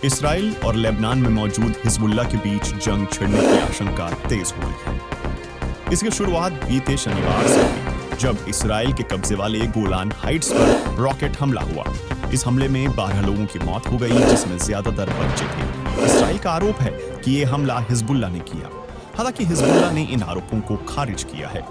Israel और Lebanon में मौजूद हिजबुल्ला के बीच जंग छिड़ने की आशंका तेज हो गई है। इसकी शुरुआत बीते शनिवार से हुई, जब इसराइल के कब्जे वाले गोलान हाइट्स पर रॉकेट हमला हुआ। इस हमले में 12 लोगों की मौत हो गई, जिसमें ज्यादातर बच्चे थे। इसराइल का आरोप है कि ये हमला हिजबुल्ला ने किया। हालांकि हिजबुल्ला ने इन आरोपों को खारिज किया है।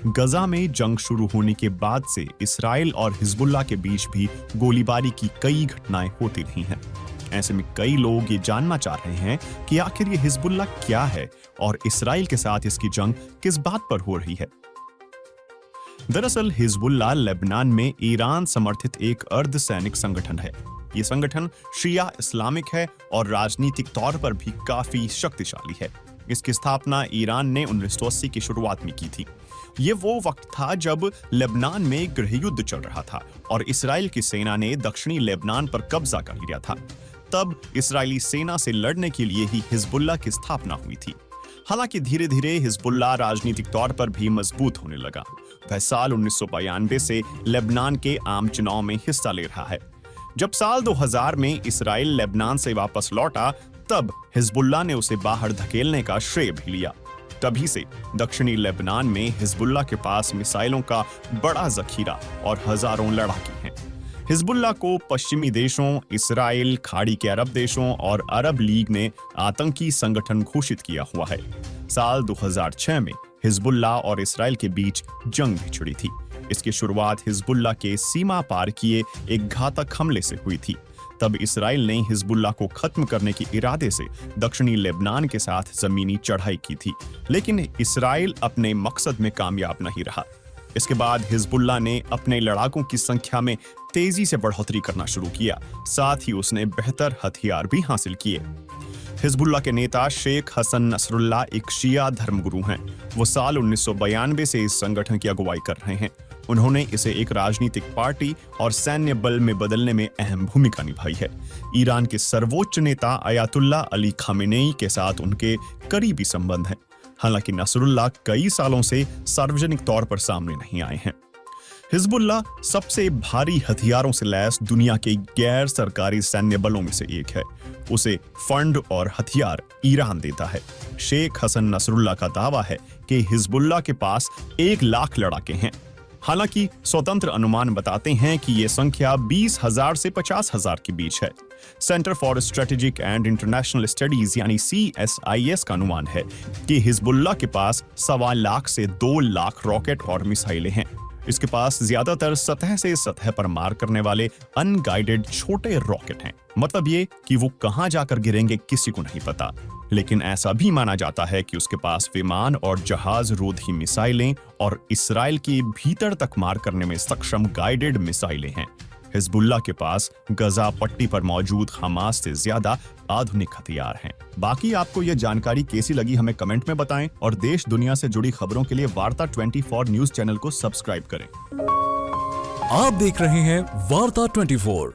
गजा में जंग शुरू होने के बाद से इसराइल और हिजबुल्ला के बीच भी गोलीबारी की कई घटनाएं होती रही हैं। ऐसे में कई लोग ये जानना चाह रहे हैं कि आखिर ये हिजबुल्ला क्या है और इसराइल के साथ इसकी जंग किस बात पर हो रही है। दरअसल हिजबुल्ला लेबनान में ईरान समर्थित एक अर्धसैनिक संगठन है। ये संगठन शिया इस्लामिक है और राजनीतिक तौर पर भी काफी शक्तिशाली है। इसकी स्थापना ईरान ने 1980 की शुरुआत में की थी। ये वो वक्त था जब लेबनान में गृह युद्ध चल रहा था और इसराइल की सेना ने दक्षिणी लेबनान पर कब्जा कर लिया था। तब इसराइली सेना से लड़ने के लिए ही हिजबुल्ला की स्थापना हुई थी। हालांकि धीरे धीरे हिजबुल्ला राजनीतिक तौर पर भी मजबूत होने लगा। वह साल 1992 से लेबनान के आम चुनाव में हिस्सा ले रहा है। जब साल 2000 में इसराइल लेबनान से वापस लौटा, तब हिजबुल्ला ने उसे बाहर धकेलने का श्रेय भी लिया। तभी से दक्षिणी लेबनान में हिजबुल्ला के पास मिसाइलों का बड़ा जखीरा और हजारों लड़ाके हैं। हिजबुल्ला को पश्चिमी देशों, इसराइल, खाड़ी के अरब देशों और अरब लीग ने आतंकी संगठन घोषित किया हुआ है। साल 2006 में हिजबुल्ला और इसराइल के बीच जंग भी छिड़ी थी। इसकी शुरुआत हिजबुल्ला के सीमा पार किए एक घातक हमले से हुई थी। तब इसराइल ने हिजबुल्ला को खत्म करने के इरादे से दक्षिणी लेबनान के साथ जमीनी चढ़ाई की थी, लेकिन इसराइल अपने मकसद में कामयाब नहीं रहा। इसके बाद हिजबुल्ला ने अपने लड़ाकों की संख्या में तेजी से बढ़ोतरी करना शुरू किया। साथ ही उसने बेहतर हथियार भी हासिल किए। हिजबुल्ला के नेता शेख हसन नसरुल्लाह एक शिया धर्मगुरु हैं। वो साल 1992 से इस संगठन की अगुवाई कर रहे हैं। उन्होंने इसे एक राजनीतिक पार्टी और सैन्य बल में बदलने में अहम भूमिका निभाई है। ईरान के सर्वोच्च नेता अयातुल्लाह अली खामेनेई के साथ उनके करीबी संबंध हैं। हालांकि नसरुल्लाह कई सालों से सार्वजनिक तौर पर सामने नहीं आए हैं। हिजबुल्ला सबसे भारी हथियारों से लैस दुनिया के गैर सरकारी सैन्य बलों में से एक है। उसे फंड और हथियार ईरान देता है। शेख हसन नसरुल्लाह का दावा है कि हिजबुल्ला के पास 1 लाख लड़ाके हैं। हालांकि स्वतंत्र अनुमान बताते हैं कि यह संख्या 20,000 से 50,000 के बीच है। Centre for strategic and international studies यानी CSIS का अनुमान है कि हिजबुल्ला के पास 1.25 लाख से 2 लाख रॉकेट और मिसाइलें हैं। इसके पास ज्यादातर सतह से सतह पर मार करने वाले अनगाइडेड छोटे रॉकेट हैं। मतलब ये कि वो कहां जाकर गिरेंगे किसी को नहीं पता। लेकिन ऐसा भी माना जाता है कि उसके पास विमान और जहाज रोधी मिसाइलें और इसराइल के भीतर तक मार करने में सक्षम गाइडेड मिसाइलें हैं। हिजबुल्ला के पास गजा पट्टी पर मौजूद हमास से ज्यादा आधुनिक हथियार हैं। बाकी आपको यह जानकारी कैसी लगी हमें कमेंट में बताएं और देश दुनिया से जुड़ी खबरों के लिए वार्ता 24 न्यूज चैनल को सब्सक्राइब करें। आप देख रहे हैं वार्ता 24।